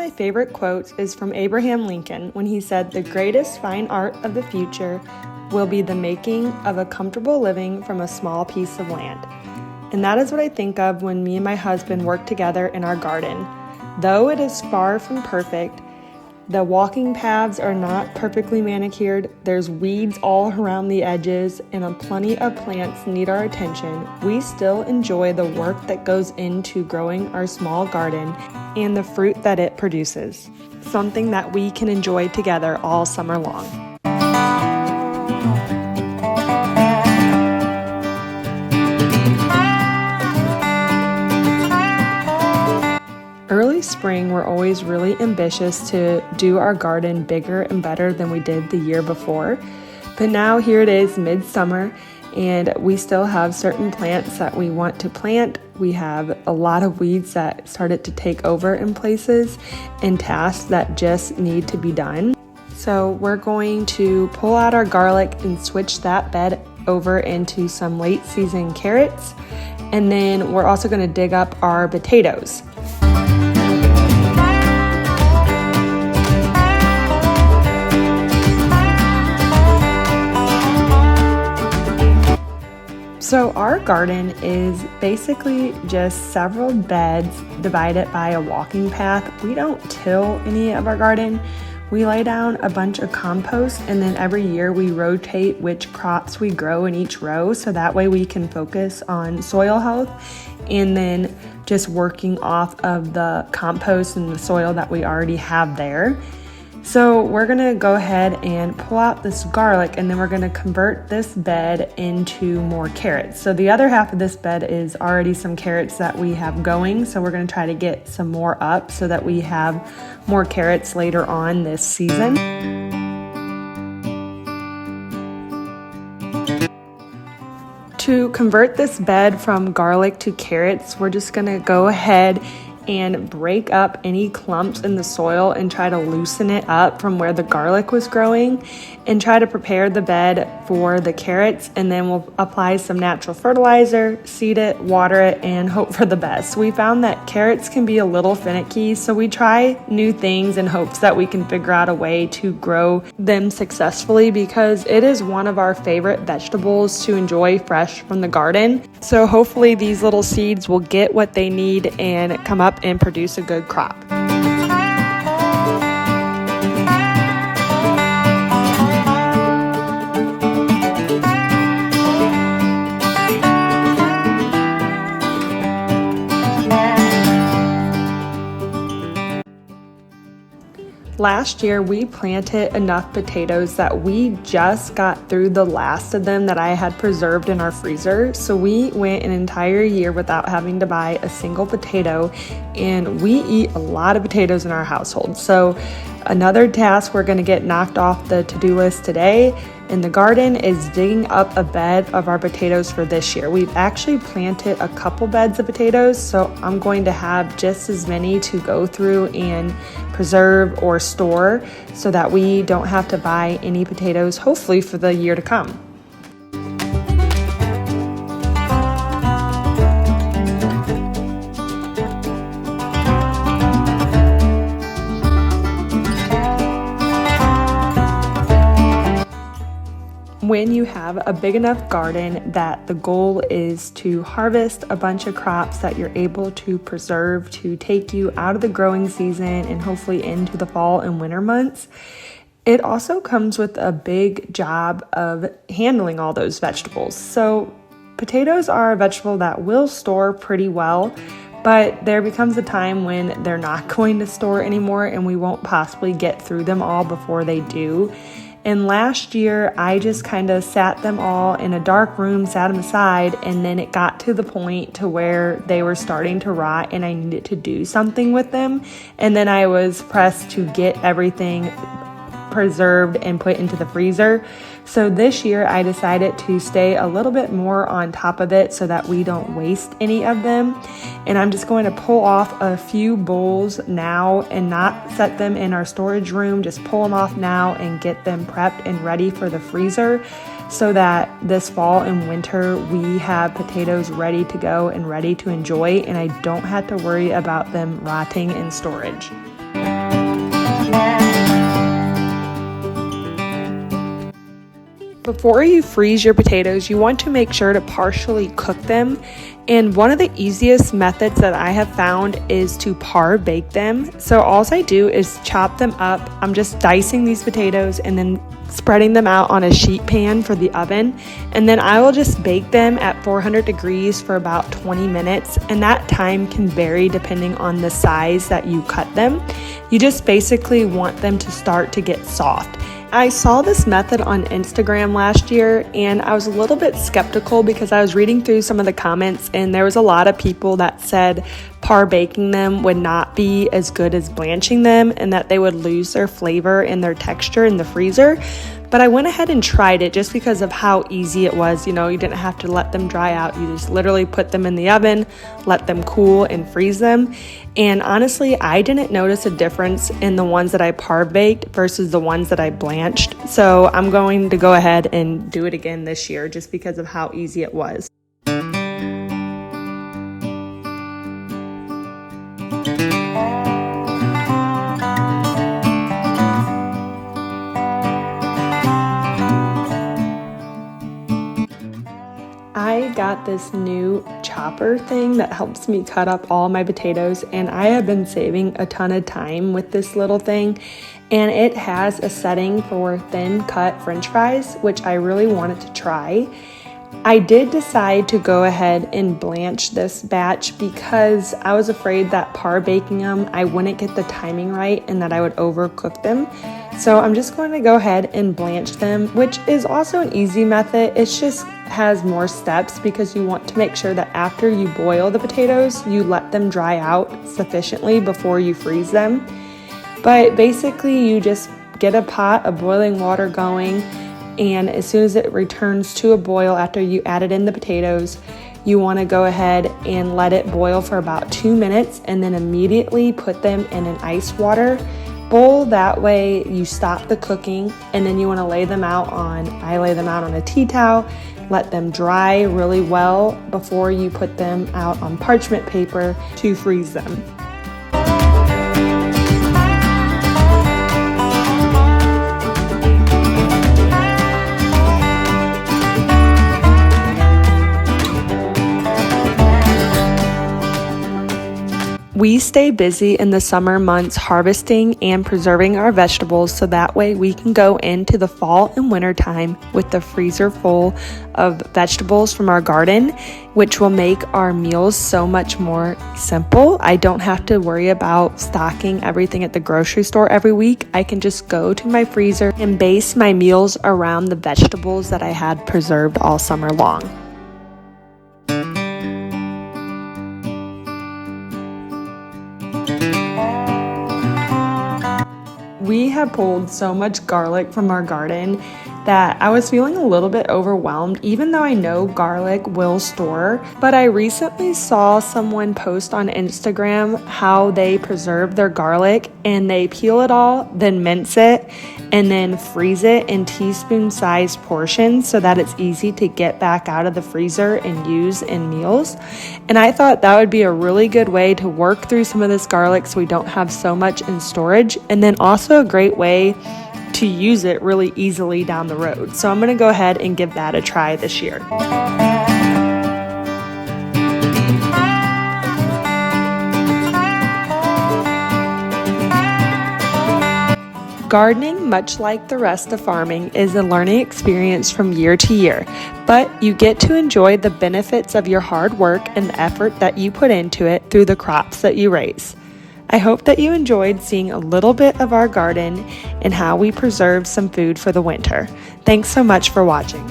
my favorite quotes is from Abraham Lincoln when he said, "The greatest fine art of the future will be the making of a comfortable living from a small piece of land." And that is what I think of when me and my husband work together in our garden. Though it is far from perfect, the walking paths are not perfectly manicured, there's weeds all around the edges, and plenty of plants need our attention, we still enjoy the work that goes into growing our small garden and the fruit that it produces, something that we can enjoy together all summer long. Early spring, we're always really ambitious to do our garden bigger and better than we did the year before. But now here it is midsummer, and we still have certain plants that we want to plant. We have a lot of weeds that started to take over in places and tasks that just need to be done. So we're going to pull out our garlic and switch that bed over into some late season carrots. And then we're also going to dig up our potatoes. So our garden is basically just several beds divided by a walking path. We don't till any of our garden. We lay down a bunch of compost, and then every year we rotate which crops we grow in each row, so that way we can focus on soil health and then just working off of the compost and the soil that we already have there. So we're gonna go ahead and pull out this garlic, and then we're gonna convert this bed into more carrots. So the other half of this bed is already some carrots that we have going. So we're gonna try to get some more up so that we have more carrots later on this season. To convert this bed from garlic to carrots, we're just gonna go ahead and break up any clumps in the soil and try to loosen it up from where the garlic was growing, and try to prepare the bed for the carrots. And then we'll apply some natural fertilizer, seed it, water it, and hope for the best. We found that carrots can be a little finicky, so we try new things in hopes that we can figure out a way to grow them successfully, because it is one of our favorite vegetables to enjoy fresh from the garden. So hopefully these little seeds will get what they need and come up and produce a good crop. Last year, we planted enough potatoes that we just got through the last of them that I had preserved in our freezer. So we went an entire year without having to buy a single potato, and we eat a lot of potatoes in our household. So another task we're going to get knocked off the to-do list today in the garden is digging up a bed of our potatoes for this year. We've actually planted a couple beds of potatoes, so I'm going to have just as many to go through and preserve or store so that we don't have to buy any potatoes, hopefully for the year to come. When you have a big enough garden that the goal is to harvest a bunch of crops that you're able to preserve to take you out of the growing season and hopefully into the fall and winter months, it also comes with a big job of handling all those vegetables. So potatoes are a vegetable that will store pretty well, but there becomes a time when they're not going to store anymore and we won't possibly get through them all before they do. And last year, I just kind of sat them all in a dark room, sat them aside, and then it got to the point to where they were starting to rot and I needed to do something with them. And then I was pressed to get everything preserved and put into the freezer. So this year I decided to stay a little bit more on top of it so that we don't waste any of them. And I'm just going to pull off a few bowls now and not set them in our storage room, just pull them off now and get them prepped and ready for the freezer so that this fall and winter we have potatoes ready to go and ready to enjoy, and I don't have to worry about them rotting in storage. Before you freeze your potatoes, you want to make sure to partially cook them. And one of the easiest methods that I have found is to par bake them. So all I do is chop them up. I'm just dicing these potatoes and then spreading them out on a sheet pan for the oven. And then I will just bake them at 400 degrees for about 20 minutes. And that time can vary depending on the size that you cut them. You just basically want them to start to get soft. I saw this method on Instagram last year and I was a little bit skeptical because I was reading through some of the comments and there was a lot of people that said par baking them would not be as good as blanching them and that they would lose their flavor and their texture in the freezer. But I went ahead and tried it just because of how easy it was. You know, you didn't have to let them dry out. You just literally put them in the oven, let them cool and freeze them. And honestly, I didn't notice a difference in the ones that I par baked versus the ones that I blanched. So I'm going to go ahead and do it again this year just because of how easy it was. I got this new chopper thing that helps me cut up all my potatoes, and I have been saving a ton of time with this little thing, and it has a setting for thin cut french fries, which I really wanted to try. I did decide to go ahead and blanch this batch because I was afraid that par baking them, I wouldn't get the timing right and that I would overcook them. So I'm just going to go ahead and blanch them, which is also an easy method. It just has more steps because you want to make sure that after you boil the potatoes, you let them dry out sufficiently before you freeze them. But basically you just get a pot of boiling water going, and as soon as it returns to a boil after you added in the potatoes, you want to go ahead and let it boil for about 2 minutes and then immediately put them in an ice water bowl. That way you stop the cooking, and then you want to lay them out on a tea towel, let them dry really well before you put them out on parchment paper to freeze them. We stay busy in the summer months harvesting and preserving our vegetables so that way we can go into the fall and winter time with the freezer full of vegetables from our garden, which will make our meals so much more simple. I don't have to worry about stocking everything at the grocery store every week. I can just go to my freezer and base my meals around the vegetables that I had preserved all summer long. We have pulled so much garlic from our garden that I was feeling a little bit overwhelmed, even though I know garlic will store. But I recently saw someone post on Instagram how they preserve their garlic, and they peel it all, then mince it, and then freeze it in teaspoon-sized portions so that it's easy to get back out of the freezer and use in meals. And I thought that would be a really good way to work through some of this garlic so we don't have so much in storage, and then also a great way to use it really easily down the road. So I'm going to go ahead and give that a try this year. Gardening, much like the rest of farming, is a learning experience from year to year, but you get to enjoy the benefits of your hard work and the effort that you put into it through the crops that you raise. I hope that you enjoyed seeing a little bit of our garden and how we preserve some food for the winter. Thanks so much for watching.